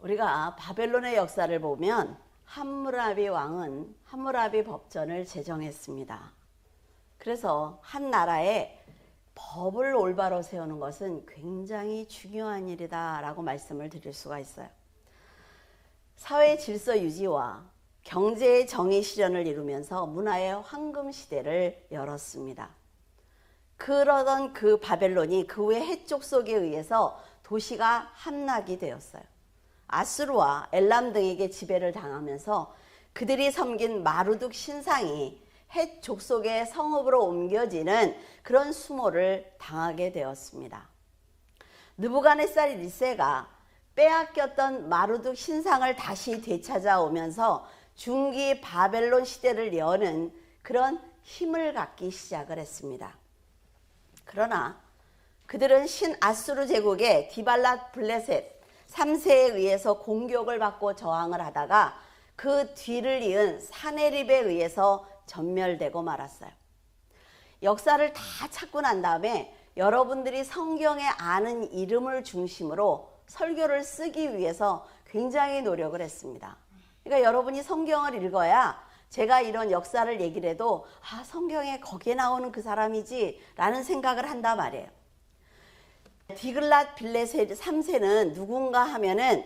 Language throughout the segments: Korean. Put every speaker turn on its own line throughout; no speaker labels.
우리가 바벨론의 역사를 보면 함무라비 왕은 함무라비 법전을 제정했습니다. 그래서 한 나라에 법을 올바로 세우는 것은 굉장히 중요한 일이다 라고 말씀을 드릴 수가 있어요. 사회 질서 유지와 경제의 정의 실현을 이루면서 문화의 황금 시대를 열었습니다. 그러던 그 바벨론이 그 후에 해족속에 의해서 도시가 함락이 되었어요. 아수르와 엘람 등에게 지배를 당하면서 그들이 섬긴 마루둑 신상이 헷 족속의 성읍으로 옮겨지는 그런 수모를 당하게 되었습니다. 느부갓네살 1세가 빼앗겼던 마루둑 신상을 다시 되찾아오면서 중기 바벨론 시대를 여는 그런 힘을 갖기 시작을 했습니다. 그러나 그들은 신아수르 제국의 디발랏 블레셋 3세에 의해서 공격을 받고 저항을 하다가 그 뒤를 이은 사네립에 의해서 전멸되고 말았어요. 역사를 다 찾고 난 다음에 여러분들이 성경에 아는 이름을 중심으로 설교를 쓰기 위해서 굉장히 노력을 했습니다. 그러니까 여러분이 성경을 읽어야 제가 이런 역사를 얘기를 해도 성경에 거기에 나오는 그 사람이지 라는 생각을 한단 말이에요. 디글랏 빌레셋 3세는 누군가 하면은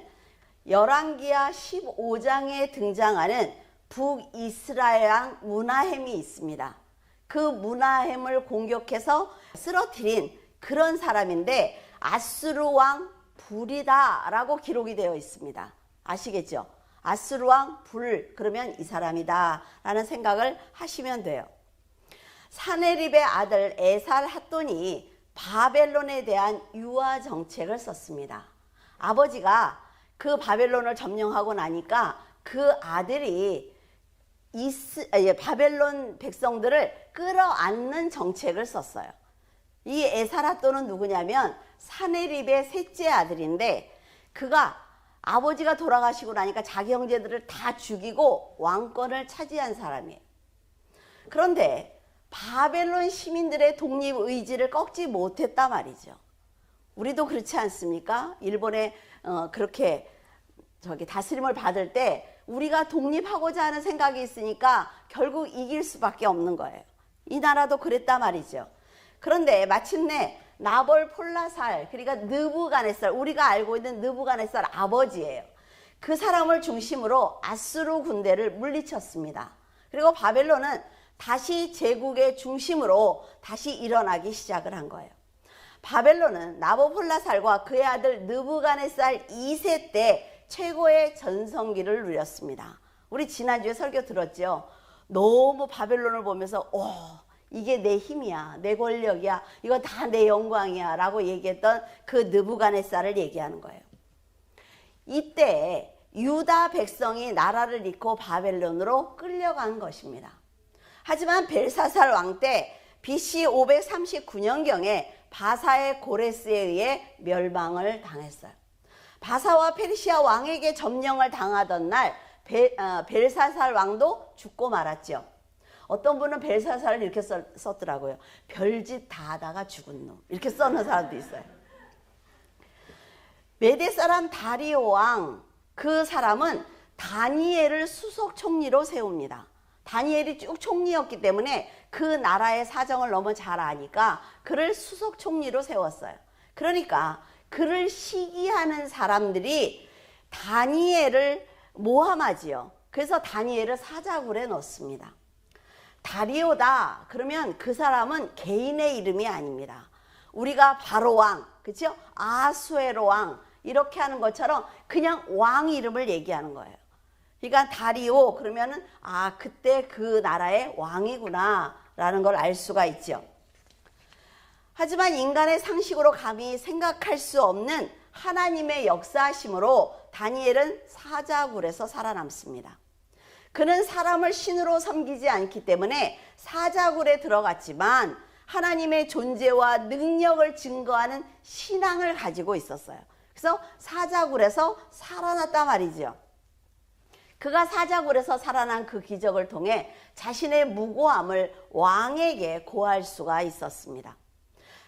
열왕기하 15장에 등장하는 북이스라엘 왕 무나헴이 있습니다. 그 무나헴을 공격해서 쓰러뜨린 그런 사람인데 아수르 왕 불이다 라고 기록이 되어 있습니다. 아시겠죠? 아수르 왕 불, 그러면 이 사람이다 라는 생각을 하시면 돼요. 사네립의 아들 에살 핫돈이 바벨론에 대한 유화 정책을 썼습니다. 아버지가 그 바벨론을 점령하고 나니까 그 아들이 바벨론 백성들을 끌어안는 정책을 썼어요. 이 에살 핫돈은 누구냐면 사네립의 셋째 아들인데 그가 아버지가 돌아가시고 나니까 자기 형제들을 다 죽이고 왕권을 차지한 사람이에요. 그런데 바벨론 시민들의 독립 의지를 꺾지 못했단 말이죠. 우리도 그렇지 않습니까? 일본에 그렇게 다스림을 받을 때 우리가 독립하고자 하는 생각이 있으니까 결국 이길 수밖에 없는 거예요. 이 나라도 그랬단 말이죠. 그런데 마침내 나볼폴라살, 그러니까 느부갓네살, 우리가 알고 있는 느부갓네살 아버지예요. 그 사람을 중심으로 아수르 군대를 물리쳤습니다. 그리고 바벨론은 다시 제국의 중심으로 다시 일어나기 시작을 한 거예요. 바벨론은 나보폴라살과 그의 아들 느부갓네살 2세 때 최고의 전성기를 누렸습니다. 우리 지난주에 설교 들었죠? 너무 바벨론을 보면서 이게 내 힘이야, 내 권력이야, 이거 다 내 영광이야 라고 얘기했던 그 느부갓네살을 얘기하는 거예요. 이때 유다 백성이 나라를 잃고 바벨론으로 끌려간 것입니다. 하지만 벨사살 왕 때 BC 539년경에 바사의 고레스에 의해 멸망을 당했어요. 바사와 페르시아 왕에게 점령을 당하던 날 벨사살 왕도 죽고 말았죠. 어떤 분은 벨사살을 이렇게 썼더라고요. 별짓 다 하다가 죽은 놈, 이렇게 써놓은 사람도 있어요. 메대 사람 다리오 왕, 그 사람은 다니엘을 수석 총리로 세웁니다. 다니엘이 쭉 총리였기 때문에 그 나라의 사정을 너무 잘 아니까 그를 수석 총리로 세웠어요. 그러니까 그를 시기하는 사람들이 다니엘을 모함하지요. 그래서 다니엘을 사자굴에 넣습니다. 다리오다 그러면 그 사람은 개인의 이름이 아닙니다. 우리가 바로 왕, 그렇죠? 아수에로 왕 이렇게 하는 것처럼 그냥 왕 이름을 얘기하는 거예요. 그러니까 다리오 그러면은 그때 그 나라의 왕이구나 라는 걸 알 수가 있죠. 하지만 인간의 상식으로 감히 생각할 수 없는 하나님의 역사하심으로 다니엘은 사자굴에서 살아남습니다. 그는 사람을 신으로 섬기지 않기 때문에 사자굴에 들어갔지만 하나님의 존재와 능력을 증거하는 신앙을 가지고 있었어요. 그래서 사자굴에서 살아났단 말이죠. 그가 사자굴에서 살아난 그 기적을 통해 자신의 무고함을 왕에게 고할 수가 있었습니다.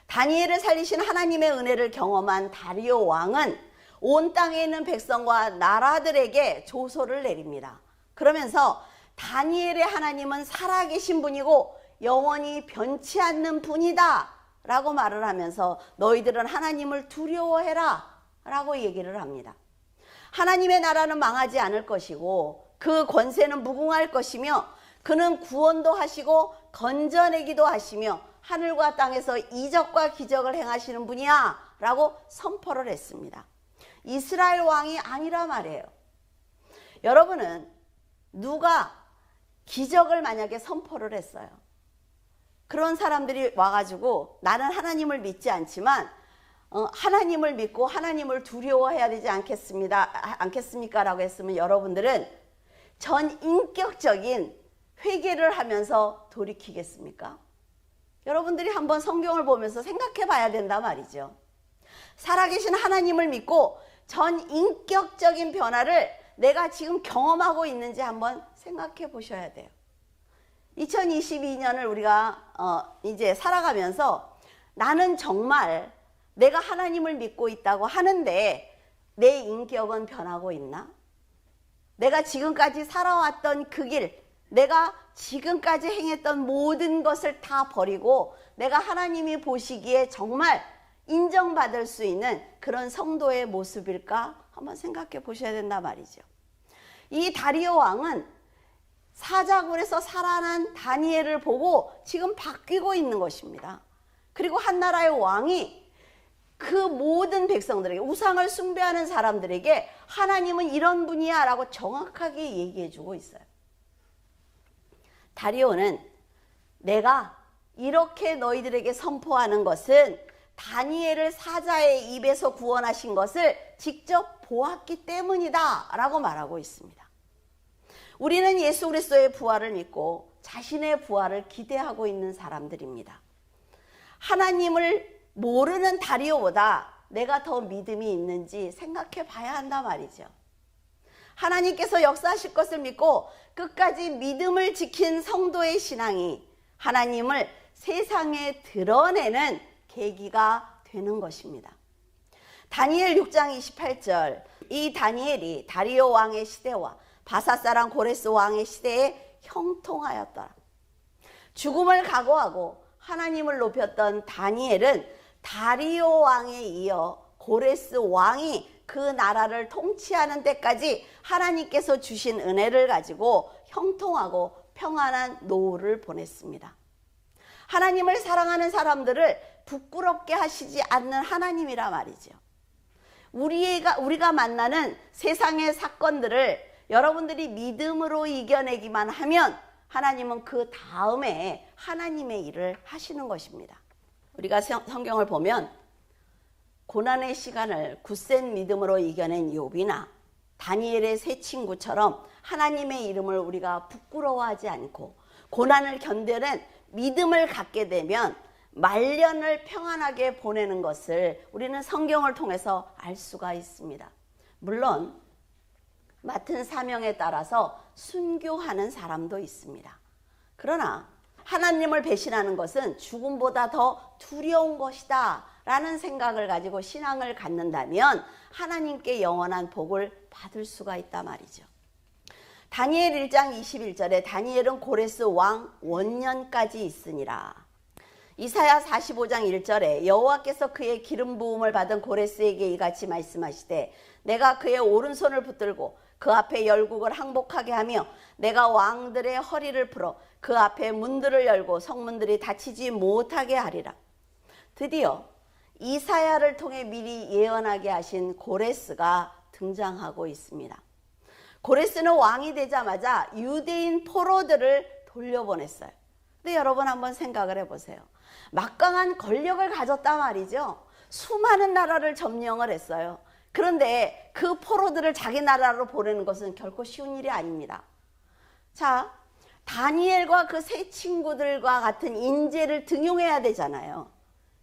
다니엘을 살리신 하나님의 은혜를 경험한 다리오 왕은 온 땅에 있는 백성과 나라들에게 조소를 내립니다. 그러면서 다니엘의 하나님은 살아계신 분이고 영원히 변치 않는 분이다 라고 말을 하면서 너희들은 하나님을 두려워해라 라고 얘기를 합니다. 하나님의 나라는 망하지 않을 것이고 그 권세는 무궁할 것이며 그는 구원도 하시고 건져내기도 하시며 하늘과 땅에서 이적과 기적을 행하시는 분이야 라고 선포를 했습니다. 이스라엘 왕이 아니라 말이에요. 여러분은 누가 기적을 만약에 선포를 했어요. 그런 사람들이 와가지고 나는 하나님을 믿지 않지만 하나님을 믿고 하나님을 두려워해야 되지 않겠습니까? 라고 했으면 여러분들은 전인격적인 회개를 하면서 돌이키겠습니까? 여러분들이 한번 성경을 보면서 생각해 봐야 된다 말이죠. 살아계신 하나님을 믿고 전인격적인 변화를 내가 지금 경험하고 있는지 한번 생각해 보셔야 돼요. 2022년을 우리가 이제 살아가면서 나는 정말 내가 하나님을 믿고 있다고 하는데 내 인격은 변하고 있나? 내가 지금까지 살아왔던 그 길, 내가 지금까지 행했던 모든 것을 다 버리고 내가 하나님이 보시기에 정말 인정받을 수 있는 그런 성도의 모습일까? 한번 생각해 보셔야 된다 말이죠. 이 다리오 왕은 사자굴에서 살아난 다니엘을 보고 지금 바뀌고 있는 것입니다. 그리고 한 나라의 왕이 그 모든 백성들에게, 우상을 숭배하는 사람들에게 하나님은 이런 분이야 라고 정확하게 얘기해 주고 있어요. 다리오는 내가 이렇게 너희들에게 선포하는 것은 다니엘을 사자의 입에서 구원하신 것을 직접 보았기 때문이다 라고 말하고 있습니다. 우리는 예수 그리스도의 부활을 믿고 자신의 부활을 기대하고 있는 사람들입니다. 하나님을 모르는 다리오보다 내가 더 믿음이 있는지 생각해 봐야 한단 말이죠. 하나님께서 역사하실 것을 믿고 끝까지 믿음을 지킨 성도의 신앙이 하나님을 세상에 드러내는 계기가 되는 것입니다. 다니엘 6장 28절, 이 다니엘이 다리오 왕의 시대와 바사사랑 고레스 왕의 시대에 형통하였더라. 죽음을 각오하고 하나님을 높였던 다니엘은 다리오 왕에 이어 고레스 왕이 그 나라를 통치하는 때까지 하나님께서 주신 은혜를 가지고 형통하고 평안한 노후를 보냈습니다. 하나님을 사랑하는 사람들을 부끄럽게 하시지 않는 하나님이라 말이죠. 우리가 만나는 세상의 사건들을 여러분들이 믿음으로 이겨내기만 하면 하나님은 그 다음에 하나님의 일을 하시는 것입니다. 우리가 성경을 보면 고난의 시간을 굳센 믿음으로 이겨낸 욥이나 다니엘의 세 친구처럼 하나님의 이름을 우리가 부끄러워하지 않고 고난을 견뎌낸 믿음을 갖게 되면 말년을 평안하게 보내는 것을 우리는 성경을 통해서 알 수가 있습니다. 물론 맡은 사명에 따라서 순교하는 사람도 있습니다. 그러나 하나님을 배신하는 것은 죽음보다 더 두려운 것이다 라는 생각을 가지고 신앙을 갖는다면 하나님께 영원한 복을 받을 수가 있단 말이죠. 다니엘 1장 21절에 다니엘은 고레스 왕 원년까지 있으니라. 이사야 45장 1절에 여호와께서 그의 기름 부음을 받은 고레스에게 이같이 말씀하시되 내가 그의 오른손을 붙들고 그 앞에 열국을 항복하게 하며 내가 왕들의 허리를 풀어 그 앞에 문들을 열고 성문들이 닫히지 못하게 하리라. 드디어 이사야를 통해 미리 예언하게 하신 고레스가 등장하고 있습니다. 고레스는 왕이 되자마자 유대인 포로들을 돌려보냈어요. 근데 여러분 한번 생각을 해보세요. 막강한 권력을 가졌단 말이죠. 수많은 나라를 점령을 했어요. 그런데 그 포로들을 자기 나라로 보내는 것은 결코 쉬운 일이 아닙니다. 자, 다니엘과 그 세 친구들과 같은 인재를 등용해야 되잖아요.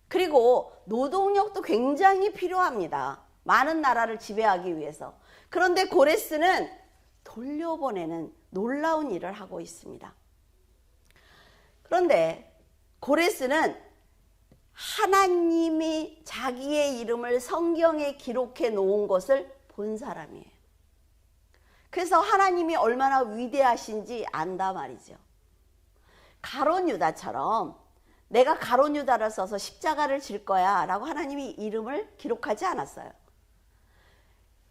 그리고 노동력도 굉장히 필요합니다. 많은 나라를 지배하기 위해서. 그런데 고레스는 돌려보내는 놀라운 일을 하고 있습니다. 그런데 고레스는 하나님이 자기의 이름을 성경에 기록해 놓은 것을 본 사람이에요. 그래서 하나님이 얼마나 위대하신지 안다 말이죠. 가룟 유다처럼 내가 가룟 유다를 써서 십자가를 질 거야 라고 하나님이 이름을 기록하지 않았어요.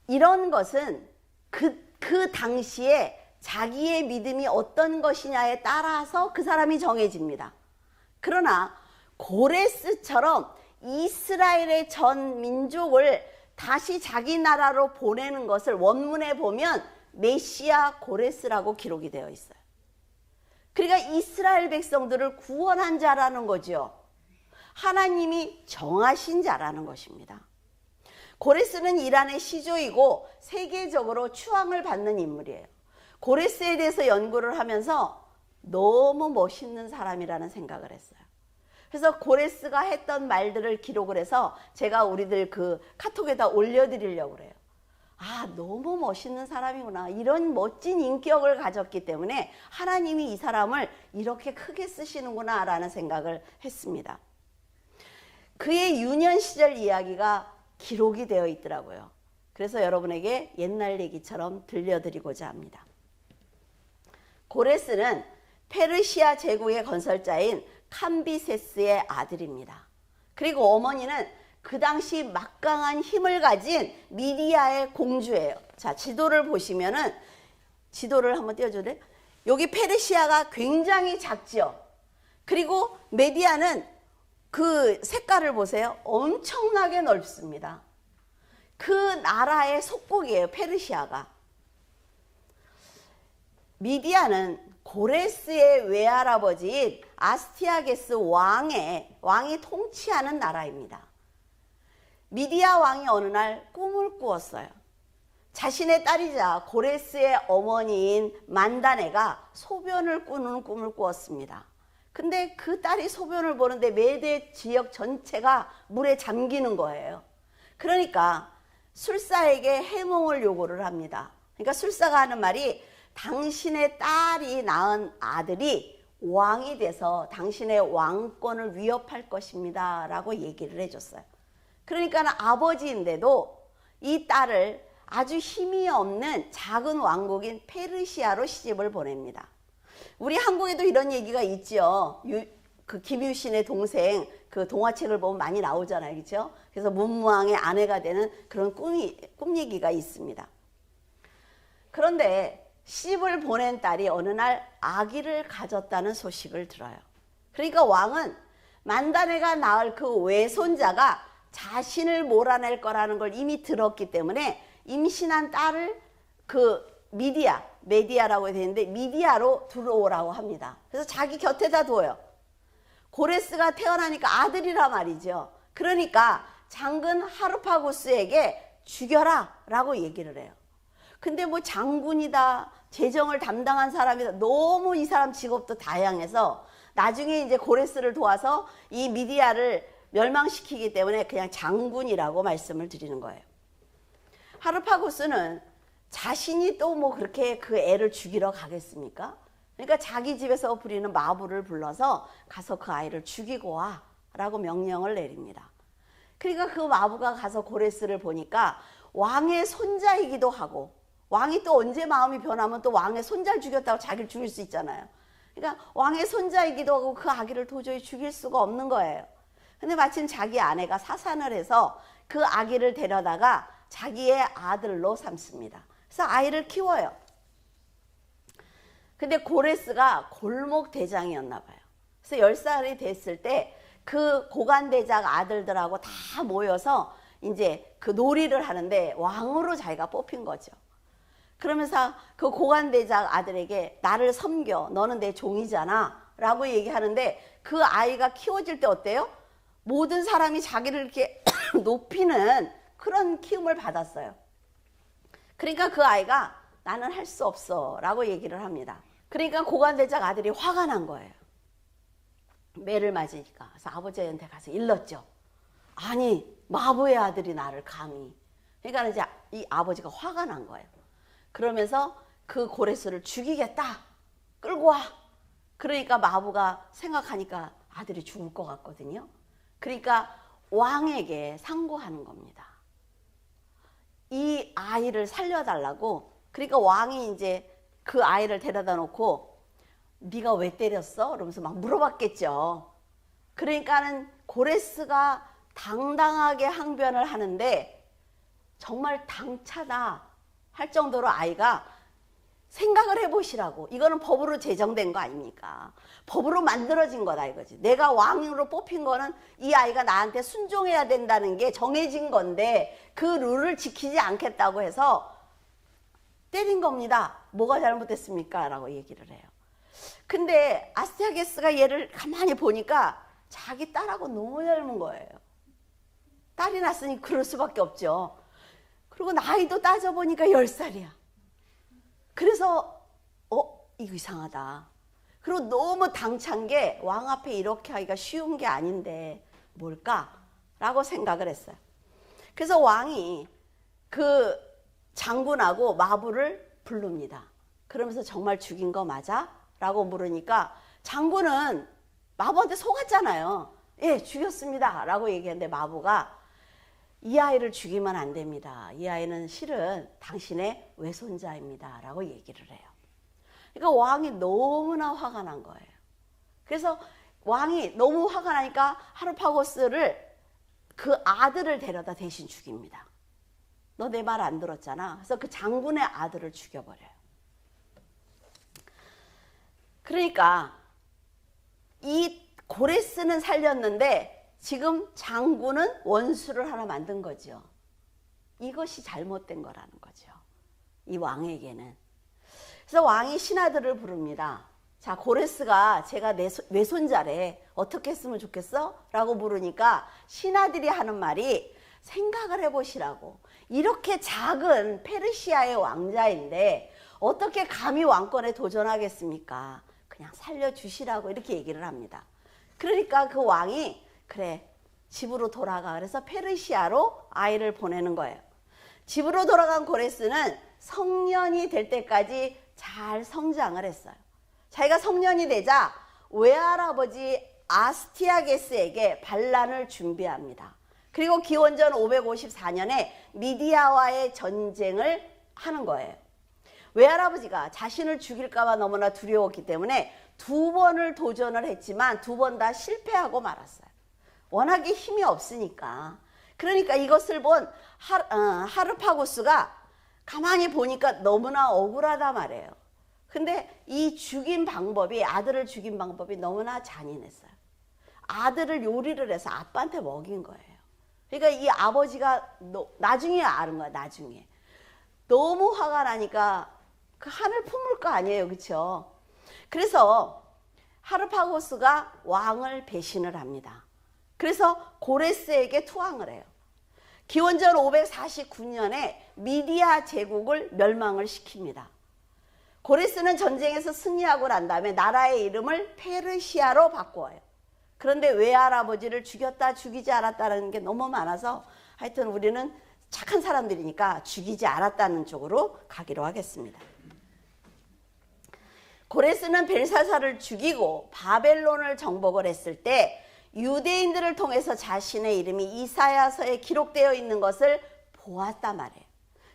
이런 것은 그 당시에 자기의 믿음이 어떤 것이냐에 따라서 그 사람이 정해집니다. 그러나 고레스처럼 이스라엘의 전 민족을 다시 자기 나라로 보내는 것을 원문에 보면 메시아 고레스라고 기록이 되어 있어요. 그러니까 이스라엘 백성들을 구원한 자라는 거죠. 하나님이 정하신 자라는 것입니다. 고레스는 이란의 시조이고 세계적으로 추앙을 받는 인물이에요. 고레스에 대해서 연구를 하면서 너무 멋있는 사람이라는 생각을 했어요. 그래서 고레스가 했던 말들을 기록을 해서 제가 우리들 그 카톡에다 올려드리려고 그래요. 아, 너무 멋있는 사람이구나. 이런 멋진 인격을 가졌기 때문에 하나님이 이 사람을 이렇게 크게 쓰시는구나 라는 생각을 했습니다. 그의 유년 시절 이야기가 기록이 되어 있더라고요. 그래서 여러분에게 옛날 얘기처럼 들려드리고자 합니다. 고레스는 페르시아 제국의 건설자인 캄비세스의 아들입니다. 그리고 어머니는 그 당시 막강한 힘을 가진 미디아의 공주예요. 자, 지도를 보시면은, 지도를 한번 띄워줄래요? 여기 페르시아가 굉장히 작죠. 그리고 메디아는 그 색깔을 보세요. 엄청나게 넓습니다. 그 나라의 속국이에요, 페르시아가. 미디아는 고레스의 외할아버지인 아스티아게스 왕이 통치하는 나라입니다. 미디아 왕이 어느 날 꿈을 꾸었어요. 자신의 딸이자 고레스의 어머니인 만다네가 소변을 꾸는 꿈을 꾸었습니다. 근데 그 딸이 소변을 보는데 메대 지역 전체가 물에 잠기는 거예요. 그러니까 술사에게 해몽을 요구를 합니다. 그러니까 술사가 하는 말이 당신의 딸이 낳은 아들이 왕이 돼서 당신의 왕권을 위협할 것입니다 라고 얘기를 해줬어요. 그러니까 아버지인데도 이 딸을 아주 힘이 없는 작은 왕국인 페르시아로 시집을 보냅니다. 우리 한국에도 이런 얘기가 있죠. 그 김유신의 동생 그 동화책을 보면 많이 나오잖아요. 그렇죠? 그래서 문무왕의 아내가 되는 그런 꿈 얘기가 있습니다. 그런데 시집을 보낸 딸이 어느 날 아기를 가졌다는 소식을 들어요. 그러니까 왕은 만다네가 낳을 그 외손자가 자신을 몰아낼 거라는 걸 이미 들었기 때문에 임신한 딸을 그 메디아라고 되는데 미디아로 들어오라고 합니다. 그래서 자기 곁에다 둬요. 고레스가 태어나니까 아들이라 말이죠. 그러니까 장군 하르파고스에게 죽여라 라고 얘기를 해요. 근데 뭐 장군이다, 재정을 담당한 사람이다, 너무 이 사람 직업도 다양해서 나중에 이제 고레스를 도와서 이 미디아를 멸망시키기 때문에 그냥 장군이라고 말씀을 드리는 거예요. 하르파고스는 자신이 또 뭐 그렇게 그 애를 죽이러 가겠습니까? 그러니까 자기 집에서 부리는 마부를 불러서 가서 그 아이를 죽이고 와 라고 명령을 내립니다. 그러니까 그 마부가 가서 고레스를 보니까 왕의 손자이기도 하고, 왕이 또 언제 마음이 변하면 또 왕의 손자를 죽였다고 자기를 죽일 수 있잖아요. 그러니까 왕의 손자이기도 하고 그 아기를 도저히 죽일 수가 없는 거예요. 근데 마침 자기 아내가 사산을 해서 그 아기를 데려다가 자기의 아들로 삼습니다. 그래서 아이를 키워요. 근데 고레스가 골목 대장이었나 봐요. 그래서 10살이 됐을 때 그 고관대장 아들들하고 다 모여서 이제 그 놀이를 하는데 왕으로 자기가 뽑힌 거죠. 그러면서 그 고관대장 아들에게 나를 섬겨, 너는 내 종이잖아 라고 얘기하는데 그 아이가 키워질 때 어때요? 모든 사람이 자기를 이렇게 높이는 그런 키움을 받았어요. 그러니까 그 아이가 나는 할 수 없어 라고 얘기를 합니다. 그러니까 고관대장 아들이 화가 난 거예요. 매를 맞으니까. 그래서 아버지한테 가서 일렀죠. 아니, 마부의 아들이 나를 감히. 그러니까 이제 이 아버지가 화가 난 거예요. 그러면서 그 고레스를 죽이겠다. 끌고 와. 그러니까 마부가 생각하니까 아들이 죽을 것 같거든요. 그러니까 왕에게 상고하는 겁니다. 이 아이를 살려달라고. 그러니까 왕이 이제 그 아이를 데려다 놓고 네가 왜 때렸어? 그러면서 막 물어봤겠죠. 그러니까는 고레스가 당당하게 항변을 하는데 정말 당차다 할 정도로 아이가 생각을 해보시라고. 이거는 법으로 제정된 거 아닙니까? 법으로 만들어진 거다 이거지. 내가 왕으로 뽑힌 거는 이 아이가 나한테 순종해야 된다는 게 정해진 건데 그 룰을 지키지 않겠다고 해서 때린 겁니다. 뭐가 잘못됐습니까? 라고 얘기를 해요. 근데 아스티아게스가 얘를 가만히 보니까 자기 딸하고 너무 닮은 거예요. 딸이 났으니 그럴 수밖에 없죠. 그리고 나이도 따져보니까 10살이야. 그래서 이거 이상하다. 그리고 너무 당찬 게 왕 앞에 이렇게 하기가 쉬운 게 아닌데 뭘까라고 생각을 했어요. 그래서 왕이 그 장군하고 마부를 부릅니다. 그러면서 정말 죽인 거 맞아? 라고 물으니까 장군은 마부한테 속았잖아요. 예, 죽였습니다 라고 얘기했는데 마부가 이 아이를 죽이면 안 됩니다. 이 아이는 실은 당신의 외손자입니다 라고 얘기를 해요. 그러니까 왕이 너무나 화가 난 거예요. 그래서 왕이 너무 화가 나니까 하르파고스를 그 아들을 데려다 대신 죽입니다. 너 내 말 안 들었잖아. 그래서 그 장군의 아들을 죽여버려요. 그러니까 이 고레스는 살렸는데 지금 장군은 원수를 하나 만든 거죠. 이것이 잘못된 거라는 거죠. 이 왕에게는. 그래서 왕이 신하들을 부릅니다. 자, 고레스가 제가 내 외손자래. 어떻게 했으면 좋겠어? 라고 물으니까 신하들이 하는 말이 생각을 해보시라고. 이렇게 작은 페르시아의 왕자인데 어떻게 감히 왕권에 도전하겠습니까? 그냥 살려주시라고 이렇게 얘기를 합니다. 그러니까 그 왕이 그래 집으로 돌아가. 그래서 페르시아로 아이를 보내는 거예요. 집으로 돌아간 고레스는 성년이 될 때까지 잘 성장을 했어요. 자기가 성년이 되자 외할아버지 아스티아게스에게 반란을 준비합니다. 그리고 기원전 554년에 미디아와의 전쟁을 하는 거예요. 외할아버지가 자신을 죽일까봐 너무나 두려웠기 때문에 2번을 도전을 했지만 2번 다 실패하고 말았어요. 워낙에 힘이 없으니까. 그러니까 이것을 본 하르파고스가 가만히 보니까 너무나 억울하다 말이에요. 근데 이 죽인 방법이, 아들을 죽인 방법이 너무나 잔인했어요. 아들을 요리를 해서 아빠한테 먹인 거예요. 그러니까 이 아버지가 나중에 아는 거야, 나중에. 너무 화가 나니까 그 한을 품을 거 아니에요, 그렇죠? 그래서 하르파고스가 왕을 배신을 합니다. 그래서 고레스에게 투항을 해요. 기원전 549년에 미디아 제국을 멸망을 시킵니다. 고레스는 전쟁에서 승리하고 난 다음에 나라의 이름을 페르시아로 바꿔요. 그런데 외할아버지를 죽였다 죽이지 않았다는 게 너무 많아서 하여튼 우리는 착한 사람들이니까 죽이지 않았다는 쪽으로 가기로 하겠습니다. 고레스는 벨사살을 죽이고 바벨론을 정복을 했을 때 유대인들을 통해서 자신의 이름이 이사야서에 기록되어 있는 것을 보았단 말이에요.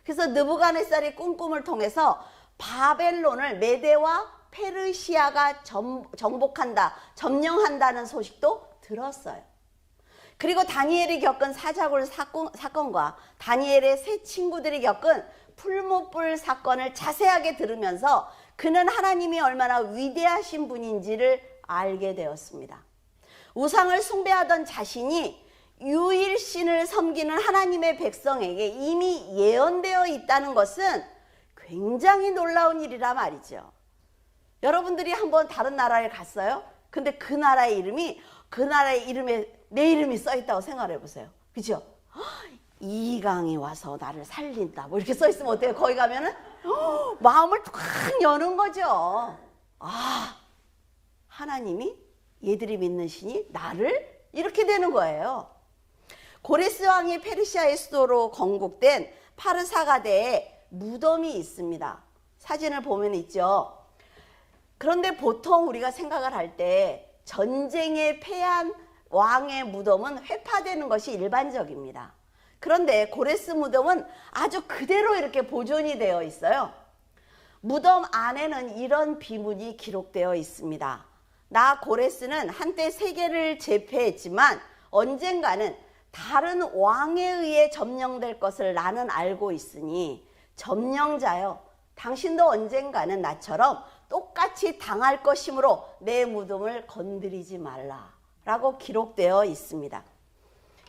그래서 느부갓네살이 꿈을 통해서 바벨론을 메대와 페르시아가 정복한다, 점령한다는 소식도 들었어요. 그리고 다니엘이 겪은 사자굴 사건과 다니엘의 세 친구들이 겪은 풀무불 사건을 자세하게 들으면서 그는 하나님이 얼마나 위대하신 분인지를 알게 되었습니다. 우상을 숭배하던 자신이 유일신을 섬기는 하나님의 백성에게 이미 예언되어 있다는 것은 굉장히 놀라운 일이라 말이죠. 여러분들이 한번 다른 나라에 갔어요? 근데 그 나라의 이름이 그 나라의 이름에 내 이름이 써 있다고 생각해 보세요. 그죠? 이강이 와서 나를 살린다 뭐 이렇게 써 있으면 어때요? 거기 가면은 마음을 탁 여는 거죠. 아, 하나님이 얘들이 믿는 신이 나를 이렇게 되는 거예요. 고레스 왕이 페르시아의 수도로 건국된 파르사가데에 무덤이 있습니다. 사진을 보면 있죠. 그런데 보통 우리가 생각을 할 때 전쟁에 패한 왕의 무덤은 회파되는 것이 일반적입니다. 그런데 고레스 무덤은 아주 그대로 이렇게 보존이 되어 있어요. 무덤 안에는 이런 비문이 기록되어 있습니다. 나 고레스는 한때 세계를 제패했지만 언젠가는 다른 왕에 의해 점령될 것을 나는 알고 있으니 점령자여, 당신도 언젠가는 나처럼 똑같이 당할 것이므로 내 무덤을 건드리지 말라 라고 기록되어 있습니다.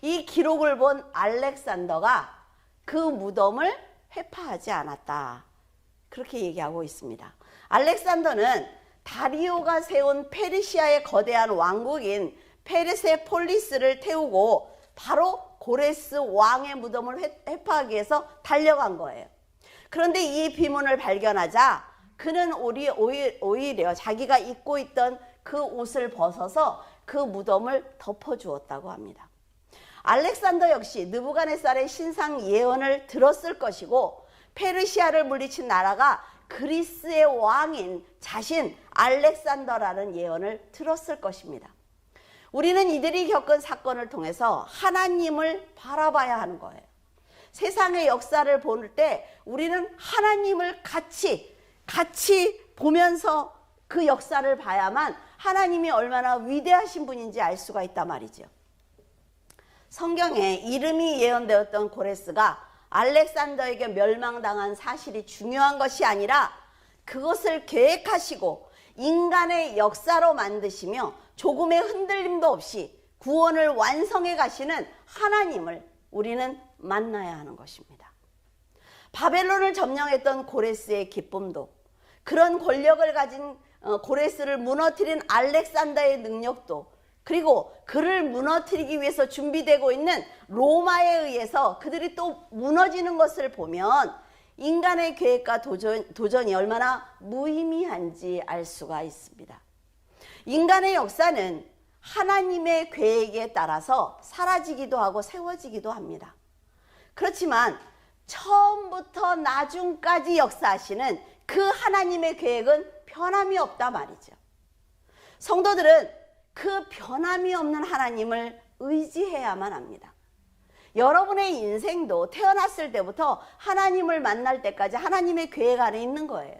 이 기록을 본 알렉산더가 그 무덤을 회파하지 않았다, 그렇게 얘기하고 있습니다. 알렉산더는 다리오가 세운 페르시아의 거대한 왕국인 페르세폴리스를 태우고 바로 고레스 왕의 무덤을 회파하기 위해서 달려간 거예요. 그런데 이 비문을 발견하자 그는 오히려 자기가 입고 있던 그 옷을 벗어서 그 무덤을 덮어주었다고 합니다. 알렉산더 역시 느부갓네살의 신상 예언을 들었을 것이고 페르시아를 물리친 나라가 그리스의 왕인 자신 알렉산더라는 예언을 들었을 것입니다. 우리는 이들이 겪은 사건을 통해서 하나님을 바라봐야 하는 거예요. 세상의 역사를 볼 때 우리는 하나님을 같이 보면서 그 역사를 봐야만 하나님이 얼마나 위대하신 분인지 알 수가 있단 말이죠. 성경에 이름이 예언되었던 고레스가 알렉산더에게 멸망당한 사실이 중요한 것이 아니라 그것을 계획하시고 인간의 역사로 만드시며 조금의 흔들림도 없이 구원을 완성해 가시는 하나님을 우리는 만나야 하는 것입니다. 바벨론을 점령했던 고레스의 기쁨도, 그런 권력을 가진 고레스를 무너뜨린 알렉산더의 능력도, 그리고 그를 무너뜨리기 위해서 준비되고 있는 로마에 의해서 그들이 또 무너지는 것을 보면 인간의 계획과 도전이 얼마나 무의미한지 알 수가 있습니다. 인간의 역사는 하나님의 계획에 따라서 사라지기도 하고 세워지기도 합니다. 그렇지만 처음부터 나중까지 역사하시는 그 하나님의 계획은 변함이 없다 말이죠. 성도들은 그 변함이 없는 하나님을 의지해야만 합니다. 여러분의 인생도 태어났을 때부터 하나님을 만날 때까지 하나님의 계획 안에 있는 거예요.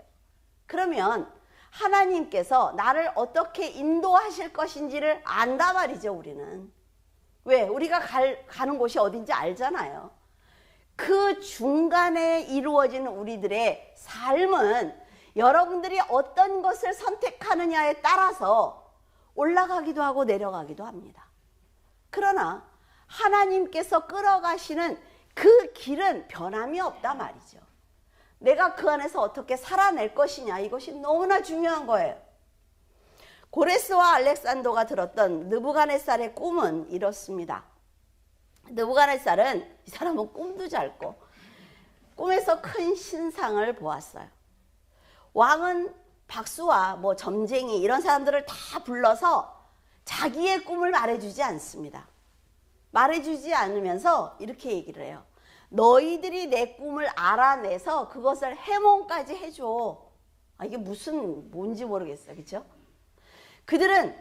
그러면 하나님께서 나를 어떻게 인도하실 것인지를 안다 말이죠, 우리는. 왜? 우리가 가는 곳이 어딘지 알잖아요. 그 중간에 이루어지는 우리들의 삶은 여러분들이 어떤 것을 선택하느냐에 따라서 올라가기도 하고 내려가기도 합니다. 그러나 하나님께서 끌어가시는 그 길은 변함이 없다 말이죠. 내가 그 안에서 어떻게 살아낼 것이냐, 이것이 너무나 중요한 거예요. 고레스와 알렉산더가 들었던 느부갓네살의 꿈은 이렇습니다. 느부갓네살은, 이 사람은 꿈도 잘 꿔, 꿈에서 큰 신상을 보았어요. 왕은 박수와 점쟁이 이런 사람들을 다 불러서 자기의 꿈을 말해주지 않습니다. 말해주지 않으면서 이렇게 얘기를 해요. 너희들이 내 꿈을 알아내서 그것을 해몽까지 해줘. 이게 뭔지 모르겠어요. 그렇죠? 그들은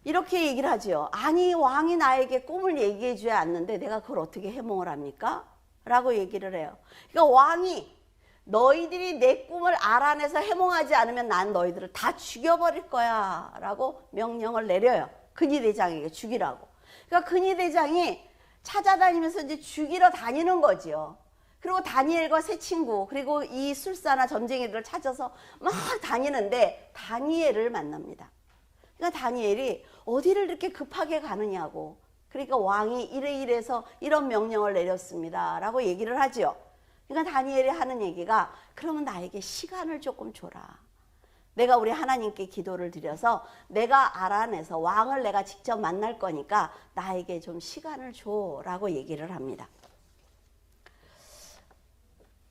이렇게 얘기를 하죠. 아니, 왕이 나에게 꿈을 얘기해 줘야 않는데 내가 그걸 어떻게 해몽을 합니까? 라고 얘기를 해요. 그러니까 왕이 너희들이 내 꿈을 알아내서 해몽하지 않으면 난 너희들을 다 죽여버릴 거야 라고 명령을 내려요. 근위대장에게 죽이라고. 그러니까 근위대장이 찾아다니면서 이제 죽이러 다니는 거지요. 그리고 다니엘과 세 친구, 그리고 이 술사나 점쟁이들을 찾아서 막 다니는데 다니엘을 만납니다. 그러니까 다니엘이 어디를 이렇게 급하게 가느냐고. 그러니까 왕이 이래서 이런 명령을 내렸습니다 라고 얘기를 하지요. 그러니까 다니엘이 하는 얘기가, 그러면 나에게 시간을 조금 줘라. 내가 우리 하나님께 기도를 드려서 내가 알아내서 왕을 내가 직접 만날 거니까 나에게 좀 시간을 줘라고 얘기를 합니다.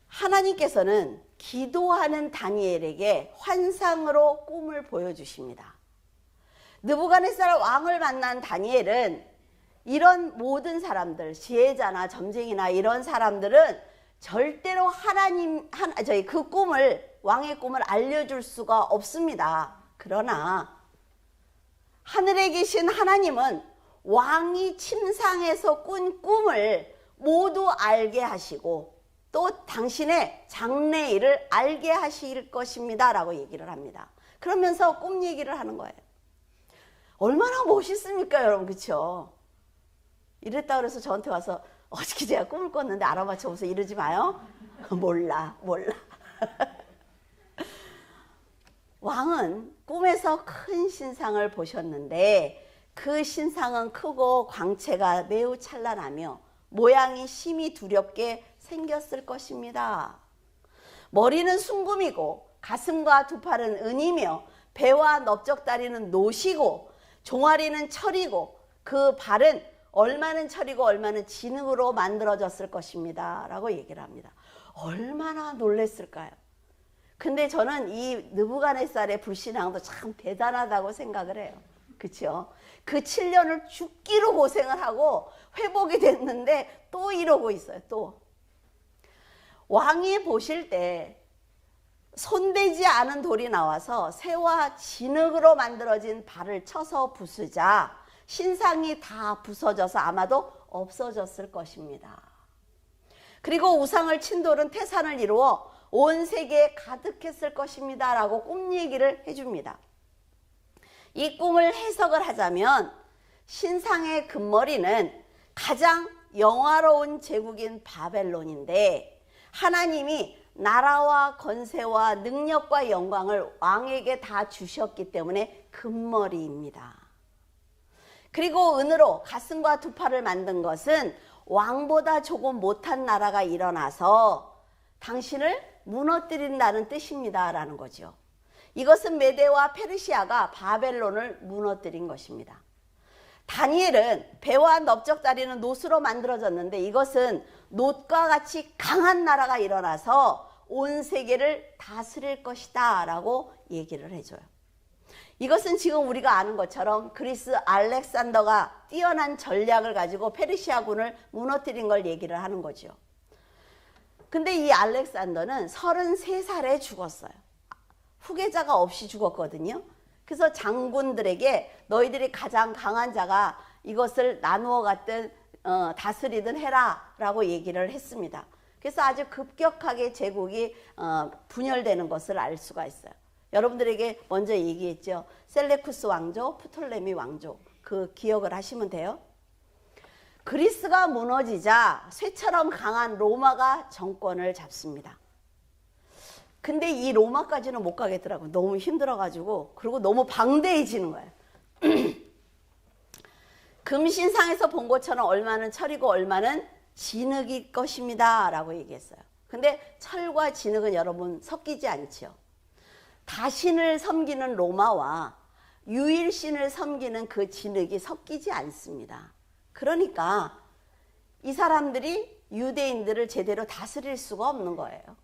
하나님께서는 기도하는 다니엘에게 환상으로 꿈을 보여주십니다. 느부갓네살 왕을 만난 다니엘은 이런 모든 사람들, 지혜자나 점쟁이나 이런 사람들은 절대로 그 꿈을, 왕의 꿈을 알려줄 수가 없습니다. 그러나 하늘에 계신 하나님은 왕이 침상에서 꾼 꿈을 모두 알게 하시고 또 당신의 장래일을 알게 하실 것입니다 라고 얘기를 합니다. 그러면서 꿈 얘기를 하는 거예요. 얼마나 멋있습니까 여러분, 그렇죠? 이랬다 그래서 저한테 와서 어저께 제가 꿈을 꿨는데 알아맞혀 보세요 이러지 마요. 몰라. 왕은 꿈에서 큰 신상을 보셨는데 그 신상은 크고 광채가 매우 찬란하며 모양이 심히 두렵게 생겼을 것입니다. 머리는 순금이고 가슴과 두 팔은 은이며 배와 넓적다리는 노시고 종아리는 철이고 그 발은 얼마는 철이고 얼마는 진흙으로 만들어졌을 것입니다 라고 얘기를 합니다. 얼마나 놀랬을까요? 근데 저는 이 느부갓네살의 불신앙도 참 대단하다고 생각을 해요. 그렇죠? 그 7년을 죽기로 고생을 하고 회복이 됐는데 또 이러고 있어요. 또 왕이 보실 때 손대지 않은 돌이 나와서 쇠와 진흙으로 만들어진 발을 쳐서 부수자 신상이 다 부서져서 아마도 없어졌을 것입니다. 그리고 우상을 친 돌은 태산을 이루어 온 세계에 가득했을 것입니다 라고 꿈 얘기를 해줍니다. 이 꿈을 해석을 하자면 신상의 금머리는 가장 영화로운 제국인 바벨론인데 하나님이 나라와 권세와 능력과 영광을 왕에게 다 주셨기 때문에 금머리입니다. 그리고 은으로 가슴과 두 팔을 만든 것은 왕보다 조금 못한 나라가 일어나서 당신을 무너뜨린다는 뜻입니다 라는 거죠. 이것은 메대와 페르시아가 바벨론을 무너뜨린 것입니다. 다니엘은 배와 넓적다리는 놋으로 만들어졌는데 이것은 놋과 같이 강한 나라가 일어나서 온 세계를 다스릴 것이다 라고 얘기를 해줘요. 이것은 지금 우리가 아는 것처럼 그리스 알렉산더가 뛰어난 전략을 가지고 페르시아군을 무너뜨린 걸 얘기를 하는 거죠. 근데 이 알렉산더는 33살에 죽었어요. 후계자가 없이 죽었거든요. 그래서 장군들에게 너희들이 가장 강한 자가 이것을 나누어 갖든 다스리든 해라 라고 얘기를 했습니다. 그래서 아주 급격하게 제국이 분열되는 것을 알 수가 있어요. 여러분들에게 먼저 얘기했죠. 셀레쿠스 왕조, 프톨레미 왕조, 그 기억을 하시면 돼요. 그리스가 무너지자 쇠처럼 강한 로마가 정권을 잡습니다. 근데 이 로마까지는 못 가겠더라고요. 너무 힘들어가지고. 그리고 너무 방대해지는 거예요. 금신상에서 본 것처럼 얼마는 철이고 얼마는 진흙일 것입니다 라고 얘기했어요. 근데 철과 진흙은 여러분 섞이지 않죠. 다신을 섬기는 로마와 유일신을 섬기는 그 진흙이 섞이지 않습니다. 그러니까 이 사람들이 유대인들을 제대로 다스릴 수가 없는 거예요.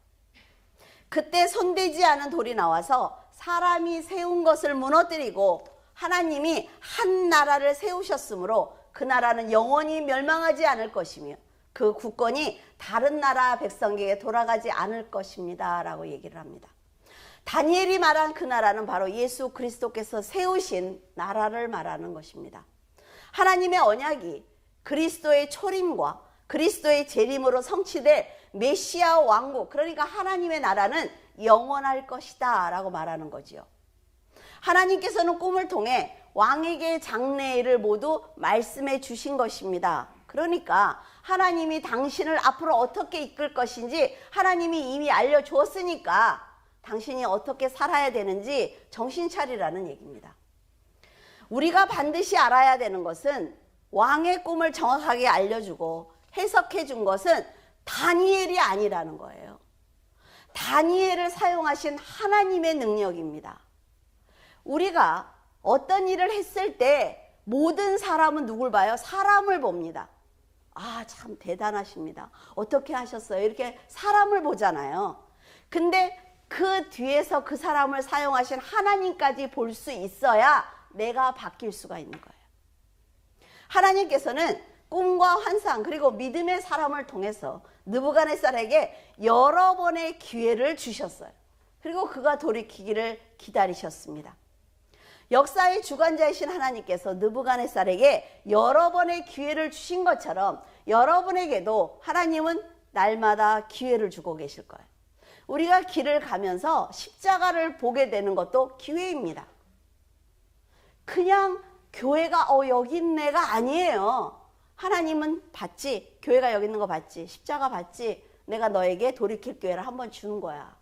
그때 손대지 않은 돌이 나와서 사람이 세운 것을 무너뜨리고 하나님이 한 나라를 세우셨으므로 그 나라는 영원히 멸망하지 않을 것이며 그 국권이 다른 나라 백성에게 돌아가지 않을 것입니다 라고 얘기를 합니다. 다니엘이 말한 그 나라는 바로 예수 그리스도께서 세우신 나라를 말하는 것입니다. 하나님의 언약이 그리스도의 초림과 그리스도의 재림으로 성취될 메시아 왕국, 그러니까 하나님의 나라는 영원할 것이다 라고 말하는 거지요. 하나님께서는 꿈을 통해 왕에게 장래일을 모두 말씀해 주신 것입니다. 그러니까 하나님이 당신을 앞으로 어떻게 이끌 것인지 하나님이 이미 알려주었으니까 당신이 어떻게 살아야 되는지 정신 차리라는 얘기입니다. 우리가 반드시 알아야 되는 것은 왕의 꿈을 정확하게 알려주고 해석해 준 것은 다니엘이 아니라는 거예요. 다니엘을 사용하신 하나님의 능력입니다. 우리가 어떤 일을 했을 때 모든 사람은 누굴 봐요? 사람을 봅니다. 아, 참 대단하십니다. 어떻게 하셨어요? 이렇게 사람을 보잖아요. 근데 그 뒤에서 그 사람을 사용하신 하나님까지 볼 수 있어야 내가 바뀔 수가 있는 거예요. 하나님께서는 꿈과 환상 그리고 믿음의 사람을 통해서 느부갓네살에게 여러 번의 기회를 주셨어요. 그리고 그가 돌이키기를 기다리셨습니다. 역사의 주관자이신 하나님께서 느부갓네살에게 여러 번의 기회를 주신 것처럼 여러분에게도 하나님은 날마다 기회를 주고 계실 거예요. 우리가 길을 가면서 십자가를 보게 되는 것도 기회입니다. 그냥 교회가 여기 있는 애가 아니에요. 하나님은 봤지. 교회가 여기 있는 거 봤지. 십자가 봤지. 내가 너에게 돌이킬 기회를 한번 주는 거야.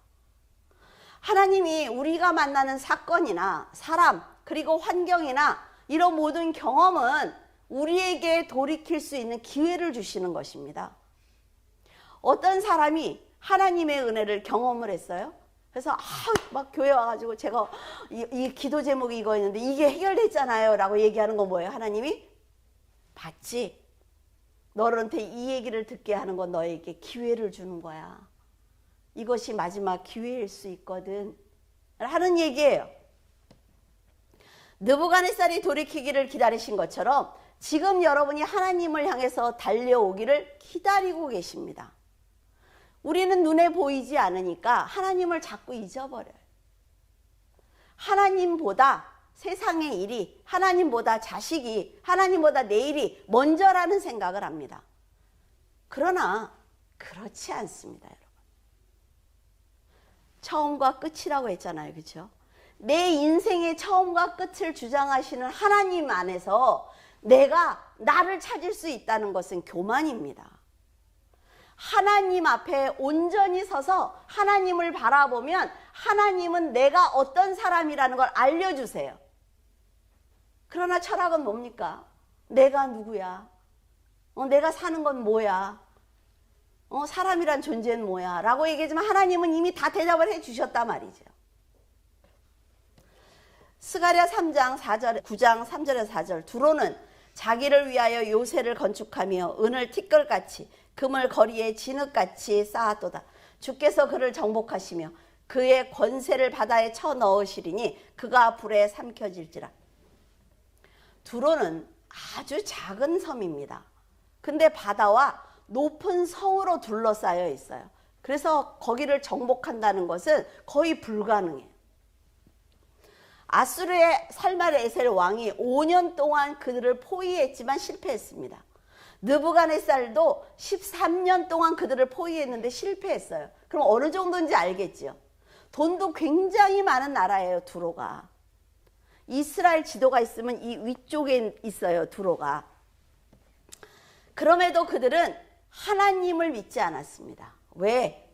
하나님이 우리가 만나는 사건이나 사람 그리고 환경이나 이런 모든 경험은 우리에게 돌이킬 수 있는 기회를 주시는 것입니다. 어떤 사람이 하나님의 은혜를 경험을 했어요. 그래서 막 교회 와가지고 제가 이 기도 제목이 이거였는데 이게 해결됐잖아요 라고 얘기하는 건 뭐예요? 하나님이 봤지. 너한테 이 얘기를 듣게 하는 건 너에게 기회를 주는 거야. 이것이 마지막 기회일 수 있거든 하는 얘기예요. 느부갓네살이 돌이키기를 기다리신 것처럼 지금 여러분이 하나님을 향해서 달려오기를 기다리고 계십니다. 우리는 눈에 보이지 않으니까 하나님을 자꾸 잊어버려요. 하나님보다 세상의 일이, 하나님보다 자식이, 하나님보다 내일이 먼저라는 생각을 합니다. 그러나 그렇지 않습니다, 여러분. 처음과 끝이라고 했잖아요, 그렇죠? 내 인생의 처음과 끝을 주장하시는 하나님 안에서 내가 나를 찾을 수 있다는 것은 교만입니다. 하나님 앞에 온전히 서서 하나님을 바라보면 하나님은 내가 어떤 사람이라는 걸 알려주세요. 그러나 철학은 뭡니까? 내가 누구야? 내가 사는 건 뭐야? 사람이란 존재는 뭐야? 라고 얘기하지만 하나님은 이미 다 대답을 해주셨단 말이죠. 스가랴 3장 4절, 9장 3절에서 4절 두로는 자기를 위하여 요새를 건축하며 은을 티끌같이 금을 거리에 진흙같이 쌓았도다. 주께서 그를 정복하시며 그의 권세를 바다에 쳐넣으시리니 그가 불에 삼켜질지라. 두로는 아주 작은 섬입니다. 근데 바다와 높은 성으로 둘러싸여 있어요. 그래서 거기를 정복한다는 것은 거의 불가능해요. 아수르의 살마네셀 왕이 5년 동안 그들을 포위했지만 실패했습니다. 느부갓네살도 13년 동안 그들을 포위했는데 실패했어요. 그럼 어느 정도인지 알겠죠? 돈도 굉장히 많은 나라예요, 두로가. 이스라엘 지도가 있으면 이 위쪽에 있어요, 두로가. 그럼에도 그들은 하나님을 믿지 않았습니다. 왜?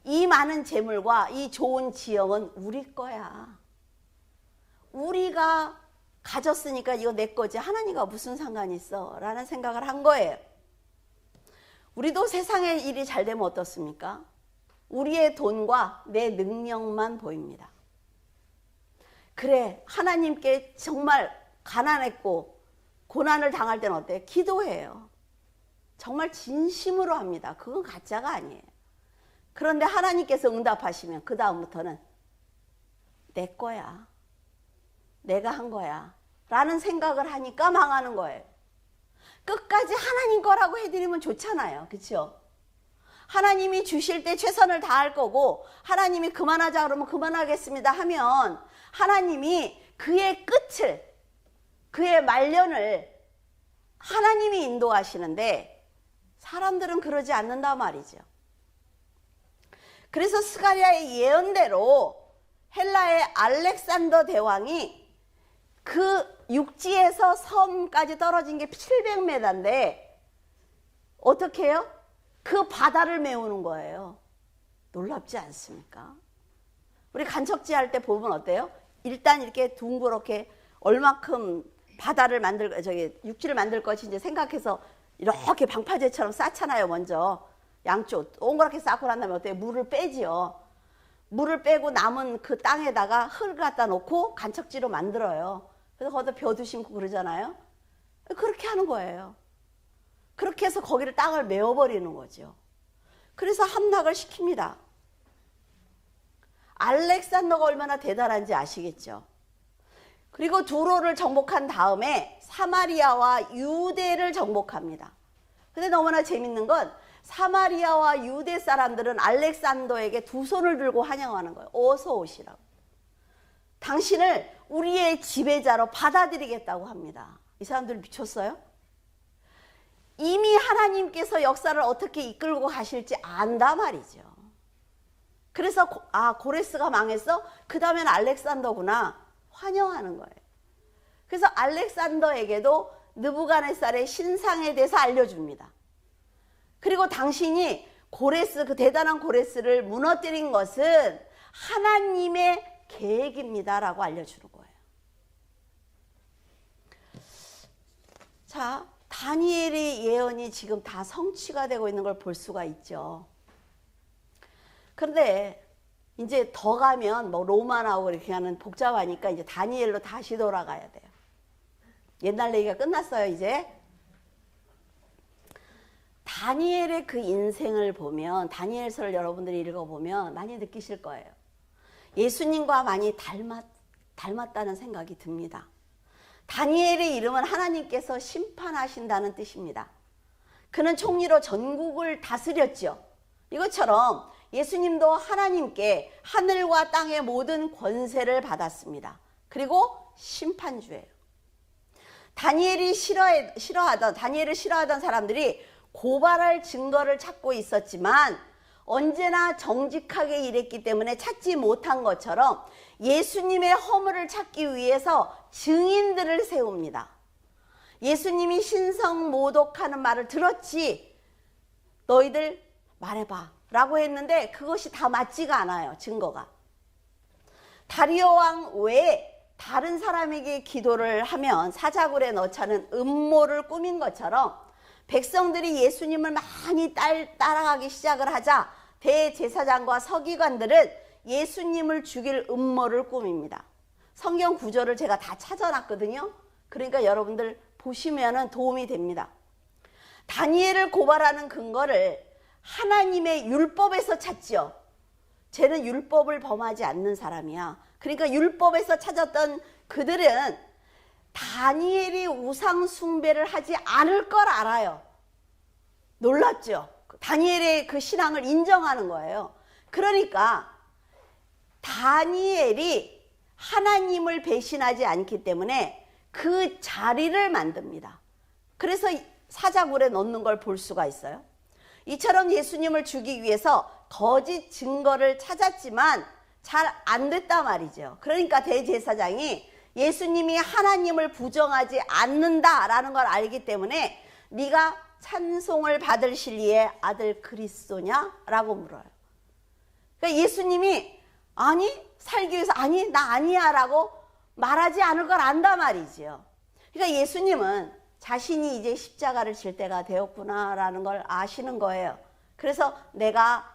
이 많은 재물과 이 좋은 지형은 우리 거야. 우리가 가졌으니까 이거 내 거지. 하나님과 무슨 상관이 있어? 라는 생각을 한 거예요. 우리도 세상의 일이 잘 되면 어떻습니까? 우리의 돈과 내 능력만 보입니다. 그래, 하나님께 정말 가난했고 고난을 당할 때는 어때요? 기도해요. 정말 진심으로 합니다. 그건 가짜가 아니에요. 그런데 하나님께서 응답하시면 그 다음부터는 내 거야. 내가 한 거야. 라는 생각을 하니까 망하는 거예요. 끝까지 하나님 거라고 해드리면 좋잖아요. 그렇죠? 하나님이 주실 때 최선을 다할 거고 하나님이 그만하자 그러면 그만하겠습니다 하면 하나님이 그의 끝을, 그의 말년을 하나님이 인도하시는데 사람들은 그러지 않는다 말이죠. 그래서 스가랴의 예언대로 헬라의 알렉산더 대왕이 그 육지에서 섬까지 떨어진 게 700m인데 어떻게 해요? 그 바다를 메우는 거예요. 놀랍지 않습니까? 우리 간척지 할 때 보면 어때요? 일단 이렇게 둥그렇게 얼마큼 바다를 육지를 만들 것인지 생각해서 이렇게 방파제처럼 쌓잖아요. 먼저 양쪽 동그랗게 쌓고 난 다음에 어때요? 물을 빼지요. 물을 빼고 남은 그 땅에다가 흙을 갖다 놓고 간척지로 만들어요. 그래서 거기다 벼도 심고 그러잖아요. 그렇게 하는 거예요. 그렇게 해서 거기를 땅을 메워버리는 거죠. 그래서 함락을 시킵니다. 알렉산더가 얼마나 대단한지 아시겠죠? 그리고 두로를 정복한 다음에 사마리아와 유대를 정복합니다. 근데 너무나 재밌는 건 사마리아와 유대 사람들은 알렉산더에게 두 손을 들고 환영하는 거예요. 어서 오시라고. 당신을 우리의 지배자로 받아들이겠다고 합니다. 이 사람들 미쳤어요? 이미 하나님께서 역사를 어떻게 이끌고 가실지 안다 말이죠. 그래서 고레스가 망했어? 그 다음엔 알렉산더구나. 환영하는 거예요. 그래서 알렉산더에게도 느부갓네살의 신상에 대해서 알려줍니다. 그리고 당신이 고레스, 그 대단한 고레스를 무너뜨린 것은 하나님의 계획입니다라고 알려주는 거예요. 자, 다니엘의 예언이 지금 다 성취가 되고 있는 걸 볼 수가 있죠. 그런데 이제 더 가면 뭐 로마 나오고 이렇게 하는 복잡하니까 이제 다니엘로 다시 돌아가야 돼요. 옛날 얘기가 끝났어요, 이제. 다니엘의 그 인생을 보면, 다니엘서를 여러분들이 읽어보면 많이 느끼실 거예요. 예수님과 많이 닮았다는 생각이 듭니다. 다니엘의 이름은 하나님께서 심판하신다는 뜻입니다. 그는 총리로 전국을 다스렸죠. 이것처럼 예수님도 하나님께 하늘과 땅의 모든 권세를 받았습니다. 그리고 심판주예요. 다니엘을 싫어하던 사람들이 고발할 증거를 찾고 있었지만 언제나 정직하게 일했기 때문에 찾지 못한 것처럼 예수님의 허물을 찾기 위해서 증인들을 세웁니다. 예수님이 신성모독하는 말을 들었지, 너희들 말해봐 라고 했는데 그것이 다 맞지가 않아요, 증거가. 다리오 왕 외에 다른 사람에게 기도를 하면 사자굴에 넣자는 음모를 꾸민 것처럼 백성들이 예수님을 많이 따라가기 시작을 하자 대제사장과 서기관들은 예수님을 죽일 음모를 꾸밉니다. 성경 구절을 제가 다 찾아놨거든요. 그러니까 여러분들 보시면 도움이 됩니다. 다니엘을 고발하는 근거를 하나님의 율법에서 찾지요. 쟤는 율법을 범하지 않는 사람이야. 그러니까 율법에서 찾았던 그들은 다니엘이 우상 숭배를 하지 않을 걸 알아요. 놀랍죠? 다니엘의 그 신앙을 인정하는 거예요. 그러니까 다니엘이 하나님을 배신하지 않기 때문에 그 자리를 만듭니다. 그래서 사자굴에 넣는 걸 볼 수가 있어요. 이처럼 예수님을 죽이기 위해서 거짓 증거를 찾았지만 잘 안 됐단 말이죠. 그러니까 대제사장이 예수님이 하나님을 부정하지 않는다라는 걸 알기 때문에 네가 찬송을 받을 진리의 아들 그리스도냐? 라고 물어요. 그러니까 예수님이 아니 살기 위해서 아니 나 아니야 라고 말하지 않을 걸 안단 말이지요. 그러니까 예수님은 자신이 이제 십자가를 질 때가 되었구나 라는 걸 아시는 거예요. 그래서 내가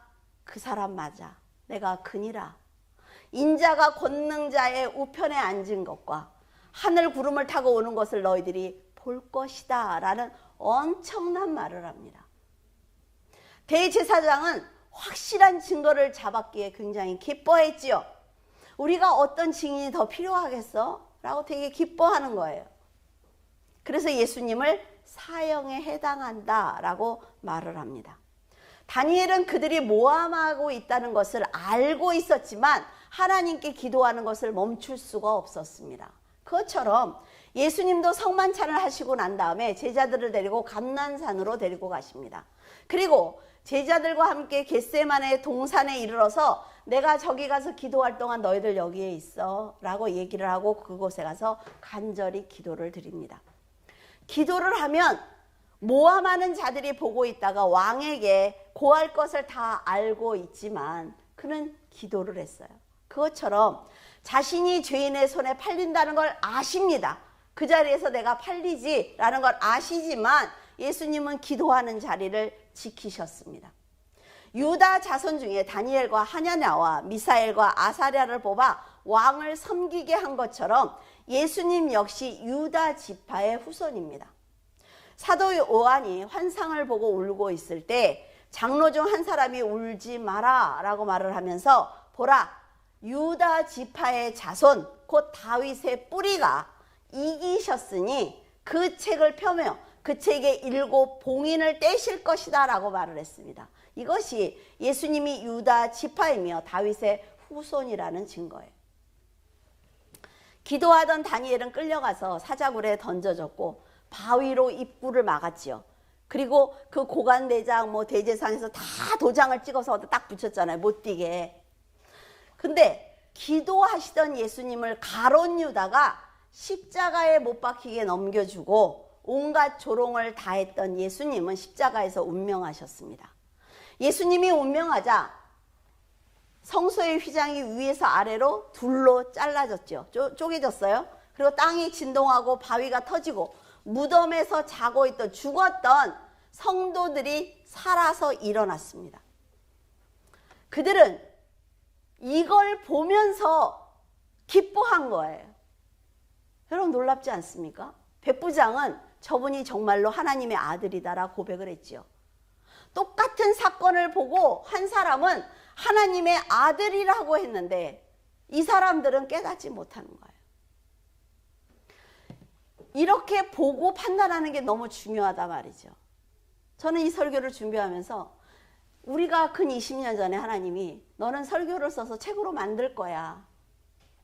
그 사람 맞아, 내가 그니라, 인자가 권능자의 우편에 앉은 것과 하늘 구름을 타고 오는 것을 너희들이 볼 것이다 라는 엄청난 말을 합니다. 대제사장은 확실한 증거를 잡았기에 굉장히 기뻐했지요. 우리가 어떤 증인이 더 필요하겠어? 라고 되게 기뻐하는 거예요. 그래서 예수님을 사형에 해당한다 라고 말을 합니다. 다니엘은 그들이 모함하고 있다는 것을 알고 있었지만 하나님께 기도하는 것을 멈출 수가 없었습니다. 그것처럼 예수님도 성만찬을 하시고 난 다음에 제자들을 데리고 감난산으로 데리고 가십니다. 그리고 제자들과 함께 겟세마네 동산에 이르러서 내가 저기 가서 기도할 동안 너희들 여기에 있어 라고 얘기를 하고 그곳에 가서 간절히 기도를 드립니다. 기도를 하면 모함하는 자들이 보고 있다가 왕에게 고할 것을 다 알고 있지만 그는 기도를 했어요. 그것처럼 자신이 죄인의 손에 팔린다는 걸 아십니다. 그 자리에서 내가 팔리지라는 걸 아시지만 예수님은 기도하는 자리를 지키셨습니다. 유다 자손 중에 다니엘과 하냐냐와 미사엘과 아사랴를 뽑아 왕을 섬기게 한 것처럼 예수님 역시 유다 지파의 후손입니다. 사도 요한이 환상을 보고 울고 있을 때 장로 중 한 사람이 울지 마라 라고 말을 하면서 보라, 유다 지파의 자손 곧 다윗의 뿌리가 이기셨으니 그 책을 펴며 그 책의 7 봉인을 떼실 것이다 라고 말을 했습니다. 이것이 예수님이 유다 지파이며 다윗의 후손이라는 증거예요. 기도하던 다니엘은 끌려가서 사자굴에 던져졌고 바위로 입구를 막았지요. 그리고 그 고관대장 대제상에서 다 도장을 찍어서 딱 붙였잖아요. 못 뛰게. 근데 기도하시던 예수님을 가룟 유다가 십자가에 못 박히게 넘겨주고 온갖 조롱을 다했던 예수님은 십자가에서 운명하셨습니다. 예수님이 운명하자 성소의 휘장이 위에서 아래로 둘로 잘라졌죠. 쪼개졌어요. 그리고 땅이 진동하고 바위가 터지고 무덤에서 자고 있던 죽었던 성도들이 살아서 일어났습니다. 그들은 이걸 보면서 기뻐한 거예요. 여러분 놀랍지 않습니까? 백부장은 저분이 정말로 하나님의 아들이다라 고백을 했지요. 똑같은 사건을 보고 한 사람은 하나님의 아들이라고 했는데 이 사람들은 깨닫지 못하는 거예요. 이렇게 보고 판단하는 게 너무 중요하다 말이죠. 저는 이 설교를 준비하면서 우리가 근 20년 전에 하나님이 너는 설교를 써서 책으로 만들 거야.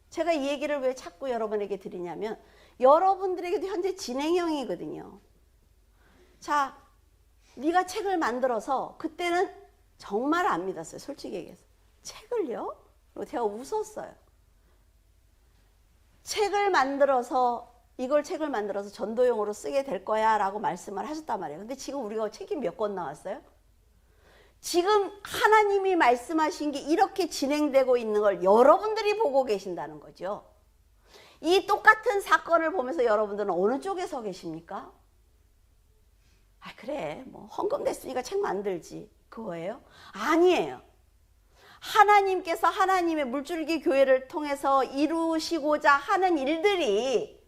제가 이 얘기를 왜 자꾸 여러분에게 드리냐면 여러분들에게도 현재 진행형이거든요. 자, 네가 책을 만들어서 그때는 정말 안 믿었어요. 솔직히 얘기해서. 책을요? 그리고 제가 웃었어요. 이걸 책을 만들어서 전도용으로 쓰게 될 거야 라고 말씀을 하셨단 말이에요. 근데 지금 우리가 책이 몇 권 나왔어요? 지금 하나님이 말씀하신 게 이렇게 진행되고 있는 걸 여러분들이 보고 계신다는 거죠. 이 똑같은 사건을 보면서 여러분들은 어느 쪽에 서 계십니까? 아, 그래, 헌금 됐으니까 책 만들지. 그거예요? 아니에요. 하나님께서 하나님의 물줄기 교회를 통해서 이루시고자 하는 일들이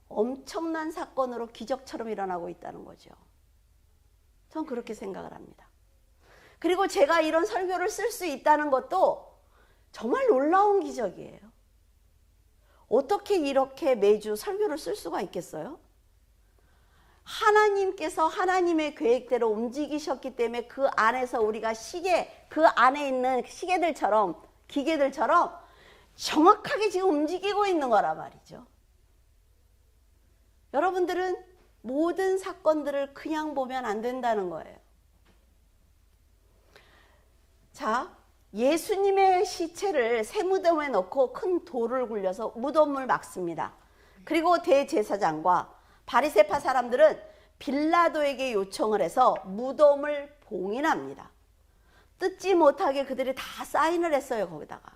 엄청난 사건으로 기적처럼 일어나고 있다는 거죠. 전 그렇게 생각을 합니다. 그리고 제가 이런 설교를 쓸 수 있다는 것도 정말 놀라운 기적이에요. 어떻게 이렇게 매주 설교를 쓸 수가 있겠어요? 하나님께서 하나님의 계획대로 움직이셨기 때문에 그 안에서 우리가 그 안에 있는 시계들처럼, 기계들처럼 정확하게 지금 움직이고 있는 거란 말이죠. 여러분들은 모든 사건들을 그냥 보면 안 된다는 거예요. 자, 예수님의 시체를 새 무덤에 넣고 큰 돌을 굴려서 무덤을 막습니다. 그리고 대제사장과 바리새파 사람들은 빌라도에게 요청을 해서 무덤을 봉인합니다. 뜯지 못하게 그들이 다 사인을 했어요. 거기다가.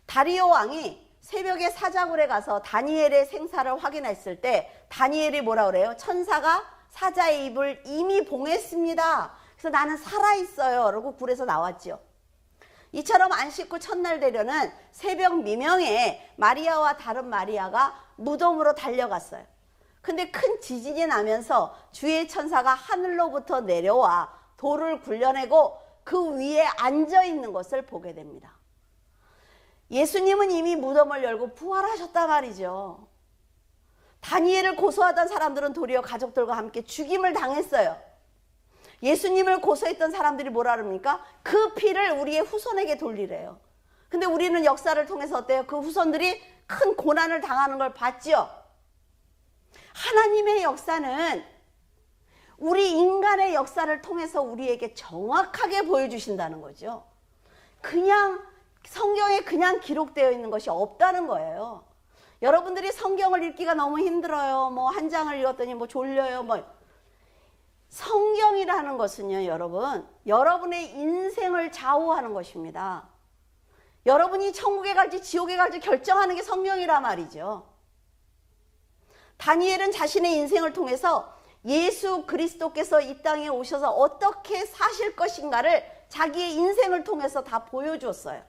다리오 왕이 새벽에 사자굴에 가서 다니엘의 생사를 확인했을 때 다니엘이 뭐라 그래요? 천사가 사자의 입을 이미 봉했습니다. 그래서 나는 살아있어요. 라고 굴에서 나왔죠. 이처럼 안식 후 첫날 되려는 새벽 미명에 마리아와 다른 마리아가 무덤으로 달려갔어요. 근데 큰 지진이 나면서 주의 천사가 하늘로부터 내려와 돌을 굴려내고 그 위에 앉아 있는 것을 보게 됩니다. 예수님은 이미 무덤을 열고 부활하셨단 말이죠. 다니엘을 고소하던 사람들은 도리어 가족들과 함께 죽임을 당했어요. 예수님을 고소했던 사람들이 뭐라 그럽니까? 그 피를 우리의 후손에게 돌리래요. 근데 우리는 역사를 통해서 어때요? 그 후손들이 큰 고난을 당하는 걸 봤죠. 하나님의 역사는 우리 인간의 역사를 통해서 우리에게 정확하게 보여주신다는 거죠. 그냥 성경에 그냥 기록되어 있는 것이 없다는 거예요. 여러분들이 성경을 읽기가 너무 힘들어요. 한 장을 읽었더니 졸려요. 성경이라는 것은요, 여러분의 인생을 좌우하는 것입니다. 여러분이 천국에 갈지 지옥에 갈지 결정하는 게 성경이란 말이죠. 다니엘은 자신의 인생을 통해서 예수 그리스도께서 이 땅에 오셔서 어떻게 사실 것인가를 자기의 인생을 통해서 다 보여주었어요.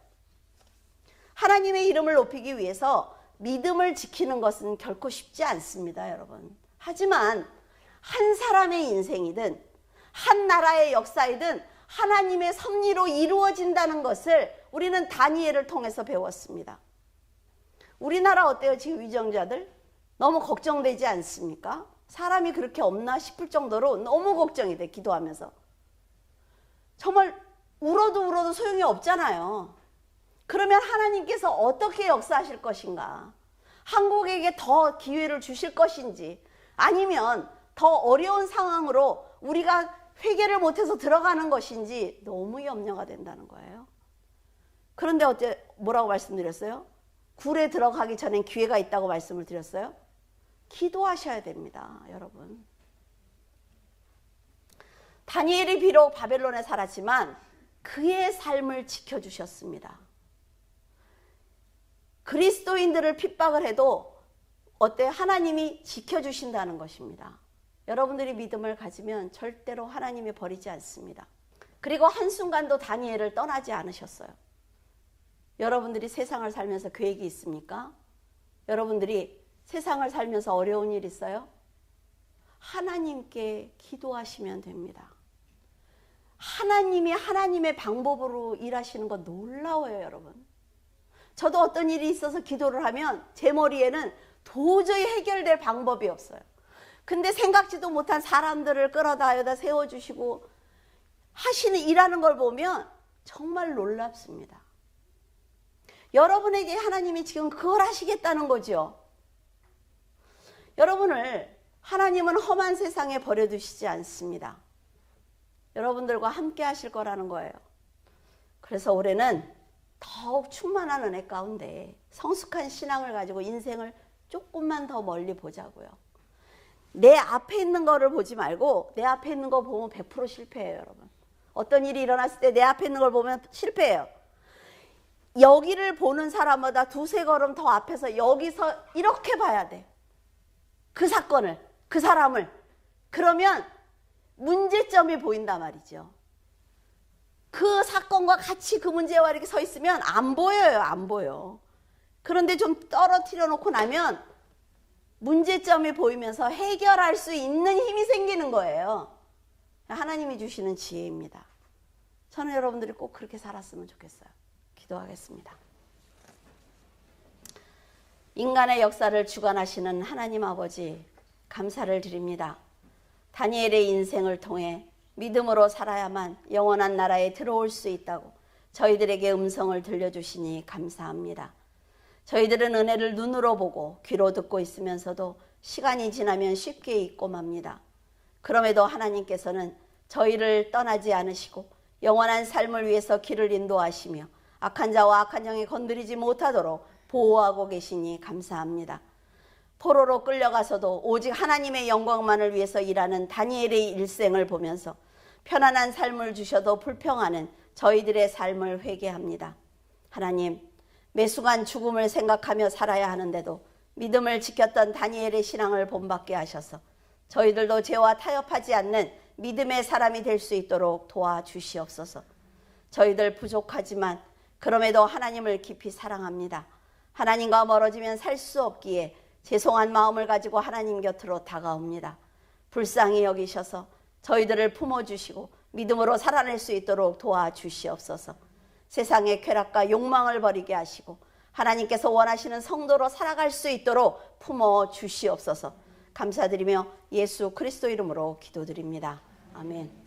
하나님의 이름을 높이기 위해서 믿음을 지키는 것은 결코 쉽지 않습니다, 여러분. 하지만 한 사람의 인생이든 한 나라의 역사이든 하나님의 섭리로 이루어진다는 것을 우리는 다니엘을 통해서 배웠습니다. 우리나라 어때요? 지금 위정자들? 너무 걱정되지 않습니까? 사람이 그렇게 없나 싶을 정도로 너무 걱정이 돼, 기도하면서. 정말 울어도 소용이 없잖아요. 그러면 하나님께서 어떻게 역사하실 것인가? 한국에게 더 기회를 주실 것인지, 아니면 더 어려운 상황으로 우리가 회개를 못해서 들어가는 것인지 너무 염려가 된다는 거예요. 그런데 어째 뭐라고 말씀드렸어요? 굴에 들어가기 전엔 기회가 있다고 말씀을 드렸어요. 기도하셔야 됩니다, 여러분. 다니엘이 비록 바벨론에 살았지만 그의 삶을 지켜주셨습니다. 그리스도인들을 핍박을 해도 어때? 하나님이 지켜주신다는 것입니다. 여러분들이 믿음을 가지면 절대로 하나님이 버리지 않습니다. 그리고 한순간도 다니엘을 떠나지 않으셨어요. 여러분들이 세상을 살면서 계획이 있습니까? 여러분들이 세상을 살면서 어려운 일 있어요? 하나님께 기도하시면 됩니다. 하나님이 하나님의 방법으로 일하시는 건 놀라워요, 여러분. 저도 어떤 일이 있어서 기도를 하면 제 머리에는 도저히 해결될 방법이 없어요. 근데 생각지도 못한 사람들을 끌어다여다 세워주시고 하시는 일하는 걸 보면 정말 놀랍습니다. 여러분에게 하나님이 지금 그걸 하시겠다는 거죠. 여러분을 하나님은 험한 세상에 버려두시지 않습니다. 여러분들과 함께 하실 거라는 거예요. 그래서 올해는 더욱 충만한 은혜 가운데 성숙한 신앙을 가지고 인생을 조금만 더 멀리 보자고요. 내 앞에 있는 거를 보지 말고 내 앞에 있는 거 보면 100% 실패해요, 여러분. 어떤 일이 일어났을 때 내 앞에 있는 걸 보면 실패해요. 여기를 보는 사람보다 두세 걸음 더 앞에서 여기서 이렇게 봐야 돼. 그 사건을, 그 사람을. 그러면 문제점이 보인단 말이죠. 그 사건과 같이 그 문제와 이렇게 서 있으면 안 보여요, 안 보여. 그런데 좀 떨어뜨려 놓고 나면 문제점이 보이면서 해결할 수 있는 힘이 생기는 거예요. 하나님이 주시는 지혜입니다. 저는 여러분들이 꼭 그렇게 살았으면 좋겠어요. 기도하겠습니다. 인간의 역사를 주관하시는 하나님 아버지, 감사를 드립니다. 다니엘의 인생을 통해 믿음으로 살아야만 영원한 나라에 들어올 수 있다고 저희들에게 음성을 들려주시니 감사합니다. 저희들은 은혜를 눈으로 보고 귀로 듣고 있으면서도 시간이 지나면 쉽게 잊고 맙니다. 그럼에도 하나님께서는 저희를 떠나지 않으시고 영원한 삶을 위해서 길을 인도하시며 악한 자와 악한 영에 건드리지 못하도록 보호하고 계시니 감사합니다. 포로로 끌려가서도 오직 하나님의 영광만을 위해서 일하는 다니엘의 일생을 보면서 편안한 삶을 주셔도 불평하는 저희들의 삶을 회개합니다. 하나님, 매순간 죽음을 생각하며 살아야 하는데도 믿음을 지켰던 다니엘의 신앙을 본받게 하셔서 저희들도 죄와 타협하지 않는 믿음의 사람이 될 수 있도록 도와주시옵소서. 저희들 부족하지만 그럼에도 하나님을 깊이 사랑합니다. 하나님과 멀어지면 살 수 없기에 죄송한 마음을 가지고 하나님 곁으로 다가옵니다. 불쌍히 여기셔서 저희들을 품어주시고 믿음으로 살아낼 수 있도록 도와주시옵소서. 세상의 쾌락과 욕망을 버리게 하시고 하나님께서 원하시는 성도로 살아갈 수 있도록 품어주시옵소서. 감사드리며 예수 그리스도 이름으로 기도드립니다. 아멘.